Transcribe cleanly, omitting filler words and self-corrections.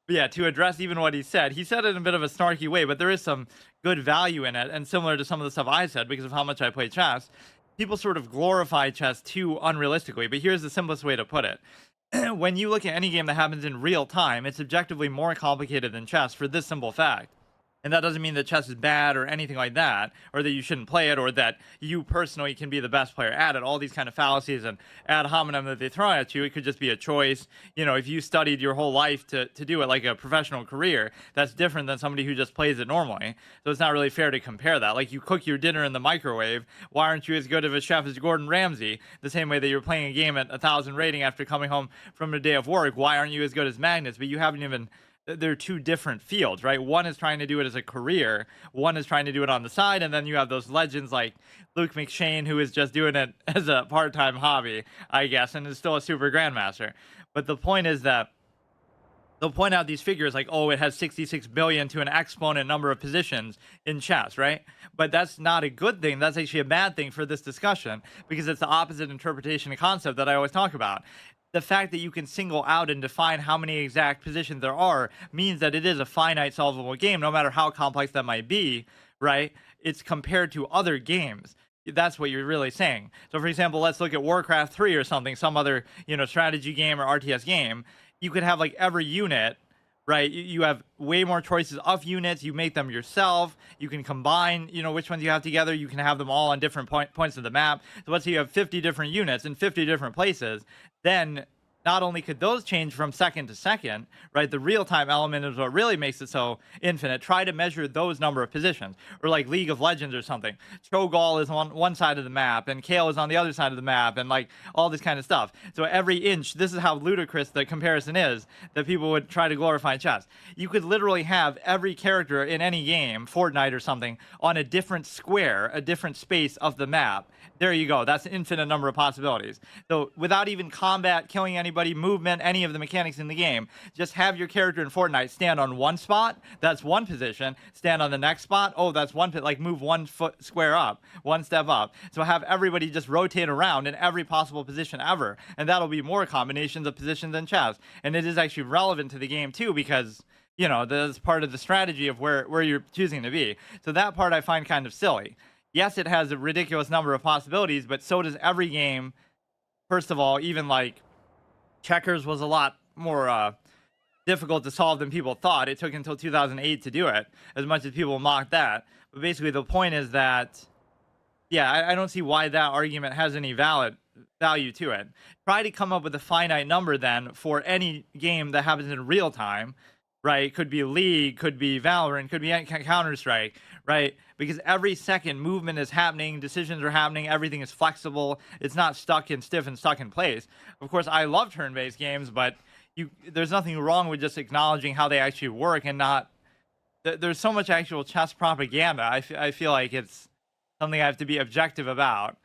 But yeah, to address even what he said it in a bit of a snarky way, but there is some good value in it. And similar to some of the stuff I said, because of how much I play chess, people sort of glorify chess too unrealistically. But here's the simplest way to put it. When you look at any game that happens in real time, it's objectively more complicated than chess for this simple fact. And that doesn't mean that chess is bad or anything like that, or that you shouldn't play it, or that you personally can be the best player at it. All these kind of fallacies and ad hominem that they throw at you, it could just be a choice. You know, if you studied your whole life to do it like a professional career, that's different than somebody who just plays it normally. So it's not really fair to compare that. Like you cook your dinner in the microwave, why aren't you as good of a chef as Gordon Ramsay? The same way that you're playing a game at 1,000 rating after coming home from a day of work, why aren't you as good as Magnus? But you haven't even they're two different fields, right? One is trying to do it as a career, one is trying to do it on the side, and then you have those legends like Luke McShane, who is just doing it as a part-time hobby, I guess, and is still a super grandmaster. But the point is that they'll point out these figures like, oh, it has 66 billion to an exponent number of positions in chess, right? But that's not a good thing. That's actually a bad thing for this discussion because it's the opposite interpretation and concept that I always talk about. The fact that you can single out and define how many exact positions there are means that it is a finite solvable game, no matter how complex that might be, right? It's compared to other games. That's what you're really saying. So, for example, let's look at Warcraft 3 or something, some other, strategy game or RTS game. You could have like every unit, right? You have way more choices of units. You make them yourself. You can combine, which ones you have together. You can have them all on different points of the map. So let's say you have 50 different units in 50 different places. Then not only could those change from second to second, right? The real-time element is what really makes it so infinite. Try to measure those number of positions, or like League of Legends or something. Cho'Gall is on one side of the map, and Kale is on the other side of the map, and like all this kind of stuff. So every inch, this is how ludicrous the comparison is that people would try to glorify chess. You could literally have every character in any game, Fortnite or something, on a different square, a different space of the map. There you go. That's an infinite number of possibilities. So without even combat, killing anybody, movement, any of the mechanics in the game, just have your character in Fortnite stand on one spot. That's one position. Stand on the next spot. Oh, that's one. Like move 1 foot square up, one step up. So have everybody just rotate around in every possible position ever, and that'll be more combinations of positions than chess. And it is actually relevant to the game too because that's part of the strategy of where you're choosing to be. So that part I find kind of silly. Yes, it has a ridiculous number of possibilities, but so does every game. First of all, even like checkers was a lot more difficult to solve than people thought. It took until 2008 to do it, as much as people mocked that. But basically, the point is that, yeah, I don't see why that argument has any value to it. Try to come up with a finite number then for any game that happens in real time, right? Could be League, could be Valorant, could be Counter-Strike, right? Because every second movement is happening, decisions are happening, everything is flexible. It's not stuck and stiff and stuck in place. Of course, I love turn-based games, but there's nothing wrong with just acknowledging how they actually work and not. There's so much actual chess propaganda. I feel like it's something I have to be objective about.